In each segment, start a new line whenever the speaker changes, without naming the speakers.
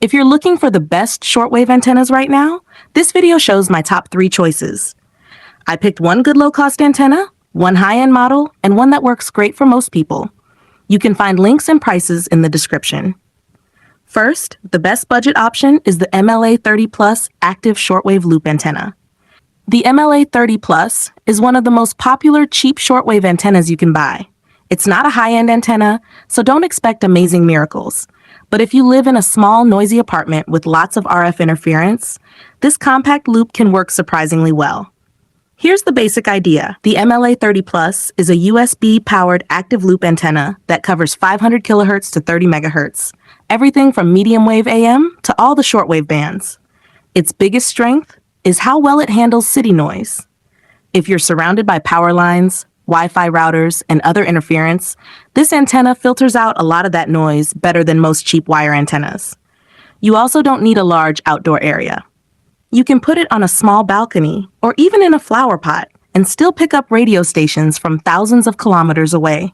If you're looking for the best shortwave antennas right now, this video shows my top 3 choices. I picked one good low-cost antenna, one high-end model, and one that works great for most people. You can find links and prices in the description. First, the best budget option is the MLA 30 Plus active shortwave loop antenna. The MLA 30 Plus is one of the most popular cheap shortwave antennas you can buy. It's not a high-end antenna, so don't expect amazing miracles. But if you live in a small, noisy apartment with lots of RF interference, this compact loop can work surprisingly well. Here's the basic idea. The MLA 30 Plus is a USB-powered active loop antenna that covers 500 kHz to 30 MHz, everything from medium wave AM to all the shortwave bands. Its biggest strength is how well it handles city noise. If you're surrounded by power lines, Wi-Fi routers, and other interference, this antenna filters out a lot of that noise better than most cheap wire antennas. You also don't need a large outdoor area. You can put it on a small balcony or even in a flower pot and still pick up radio stations from thousands of kilometers away.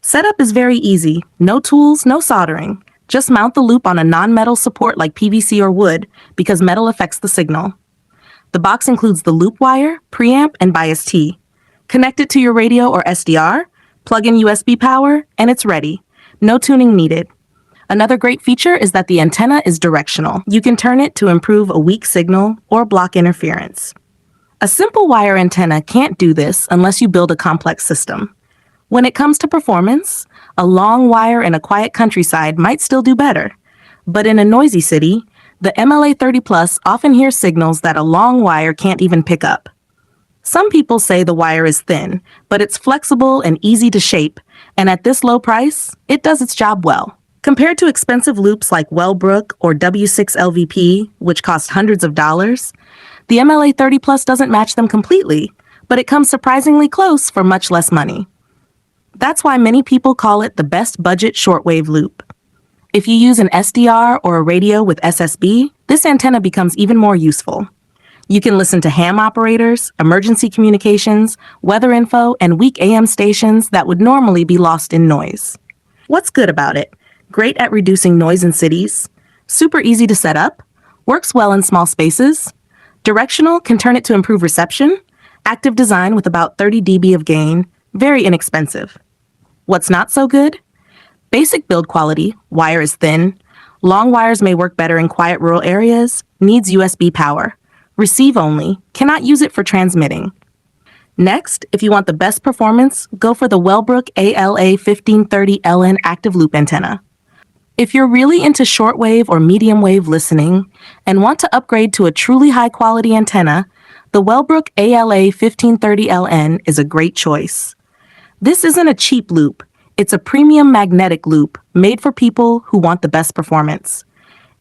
Setup is very easy, no tools, no soldering. Just mount the loop on a non-metal support like PVC or wood because metal affects the signal. The box includes the loop wire, preamp, and bias T. Connect it to your radio or SDR, plug in USB power, and it's ready. No tuning needed. Another great feature is that the antenna is directional. You can turn it to improve a weak signal or block interference. A simple wire antenna can't do this unless you build a complex system. When it comes to performance, a long wire in a quiet countryside might still do better. But in a noisy city, the MLA 30 Plus often hears signals that a long wire can't even pick up. Some people say the wire is thin, but it's flexible and easy to shape, and at this low price, it does its job well. Compared to expensive loops like Wellbrook or W6 LVP, which cost hundreds of dollars, the MLA 30 Plus doesn't match them completely, but it comes surprisingly close for much less money. That's why many people call it the best budget shortwave loop. If you use an SDR or a radio with SSB, this antenna becomes even more useful. You can listen to ham operators, emergency communications, weather info, and weak AM stations that would normally be lost in noise. What's good about it? Great at reducing noise in cities, super easy to set up, works well in small spaces, directional, can turn it to improve reception, active design with about 30 dB of gain, very inexpensive. What's not so good? Basic build quality, wire is thin, long wires may work better in quiet rural areas, needs USB power. Receive only, cannot use it for transmitting. Next, if you want the best performance, go for the Wellbrook ALA 1530LN active loop antenna. If you're really into shortwave or medium wave listening and want to upgrade to a truly high quality antenna, the Wellbrook ALA 1530LN is a great choice. This isn't a cheap loop, it's a premium magnetic loop made for people who want the best performance.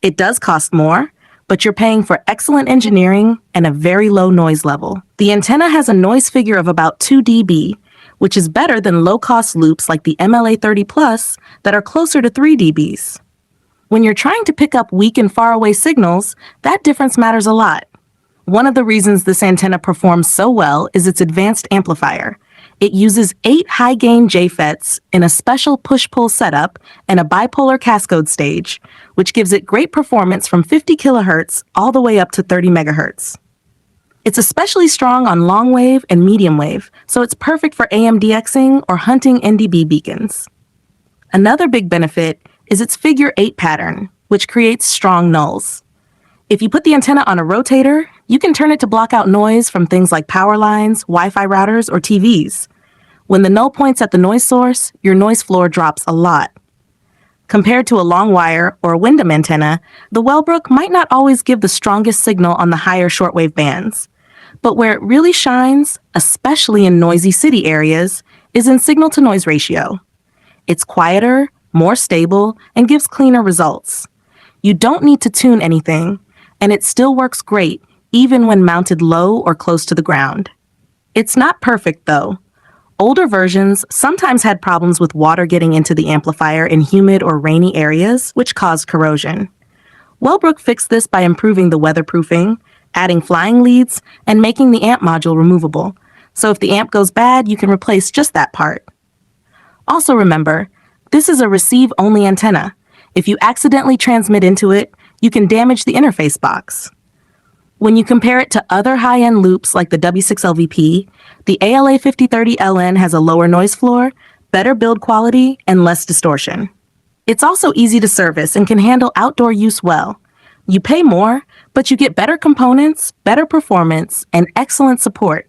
It does cost more, but you're paying for excellent engineering and a very low noise level. The antenna has a noise figure of about 2 dB, which is better than low-cost loops like the MLA 30 Plus that are closer to 3 dBs. When you're trying to pick up weak and faraway signals, that difference matters a lot. One of the reasons this antenna performs so well is its advanced amplifier. It uses 8 high-gain JFETs in a special push-pull setup and a bipolar cascode stage, which gives it great performance from 50 kHz all the way up to 30 MHz. It's especially strong on long wave and medium wave, so it's perfect for AM DXing or hunting NDB beacons. Another big benefit is its figure 8 pattern, which creates strong nulls. If you put the antenna on a rotator, you can turn it to block out noise from things like power lines, Wi-Fi routers, or TVs. When the null points at the noise source, your noise floor drops a lot. Compared to a long wire or a Wyndham antenna, the Wellbrook might not always give the strongest signal on the higher shortwave bands. But where it really shines, especially in noisy city areas, is in signal-to-noise ratio. It's quieter, more stable, and gives cleaner results. You don't need to tune anything, and it still works great even when mounted low or close to the ground. It's not perfect, though. Older versions sometimes had problems with water getting into the amplifier in humid or rainy areas, which caused corrosion. Wellbrook fixed this by improving the weatherproofing, adding flying leads, and making the amp module removable. So if the amp goes bad, you can replace just that part. Also remember, this is a receive-only antenna. If you accidentally transmit into it, you can damage the interface box. When you compare it to other high-end loops like the W6LVP, the ALA5030LN has a lower noise floor, better build quality, and less distortion. It's also easy to service and can handle outdoor use well. You pay more, but you get better components, better performance, and excellent support.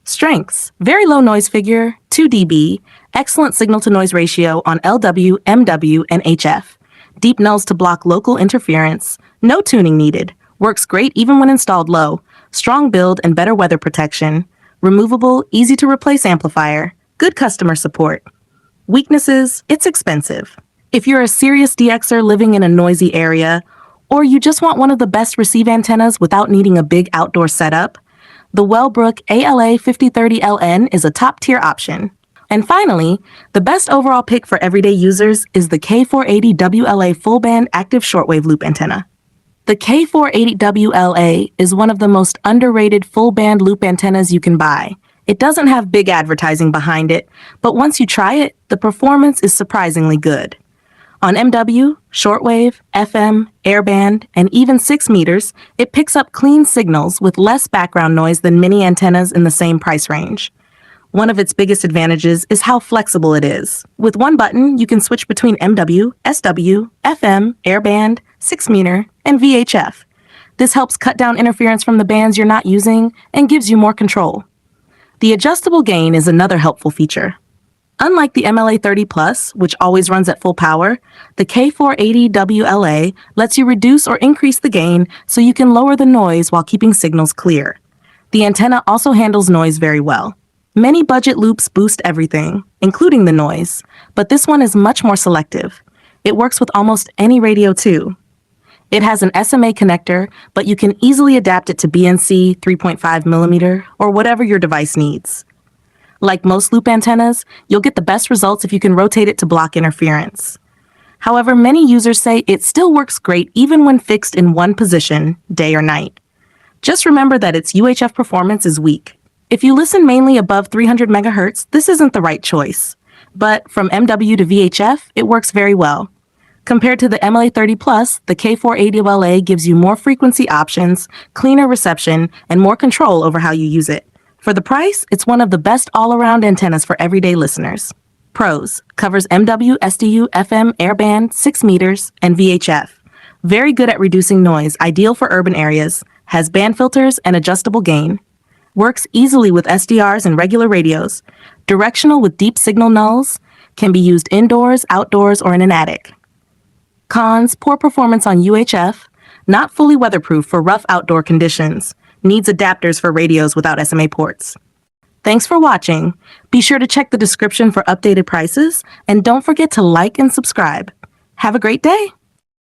Strengths: very low noise figure, 2 dB, excellent signal-to-noise ratio on LW, MW, and HF, deep nulls to block local interference, no tuning needed, works great even when installed low, strong build and better weather protection, removable, easy-to-replace amplifier, good customer support. Weaknesses: it's expensive. If you're a serious DXer living in a noisy area, or you just want one of the best receive antennas without needing a big outdoor setup, the Wellbrook ALA5030LN is a top-tier option. And finally, the best overall pick for everyday users is the K480WLA full-band active shortwave loop antenna. The K480WLA is one of the most underrated full-band loop antennas you can buy. It doesn't have big advertising behind it, but once you try it, the performance is surprisingly good. On MW, shortwave, FM, airband, and even 6 meters, it picks up clean signals with less background noise than many antennas in the same price range. One of its biggest advantages is how flexible it is. With one button, you can switch between MW, SW, FM, airband, 6 meter, and VHF. This helps cut down interference from the bands you're not using and gives you more control. The adjustable gain is another helpful feature. Unlike the MLA30 Plus, which always runs at full power, the K480WLA lets you reduce or increase the gain so you can lower the noise while keeping signals clear. The antenna also handles noise very well. Many budget loops boost everything, including the noise, but this one is much more selective. It works with almost any radio too. It has an SMA connector, but you can easily adapt it to BNC 3.5mm or whatever your device needs. Like most loop antennas, you'll get the best results if you can rotate it to block interference. However, many users say it still works great even when fixed in one position, day or night. Just remember that its UHF performance is weak. If you listen mainly above 300 MHz, this isn't the right choice. But from MW to VHF, it works very well. Compared to the MLA30 Plus, the K480LA gives you more frequency options, cleaner reception, and more control over how you use it. For the price, it's one of the best all-around antennas for everyday listeners. Pros: covers MW, SDU, FM, airband, 6 meters, and VHF. Very good at reducing noise, ideal for urban areas. Has band filters and adjustable gain. Works easily with SDRs and regular radios. Directional with deep signal nulls. Can be used indoors, outdoors, or in an attic. Cons: poor performance on UHF. Not fully weatherproof for rough outdoor conditions. Needs adapters for radios without SMA ports. Thanks for watching. Be sure to check the description for updated prices, and don't forget to like and subscribe. Have a great day!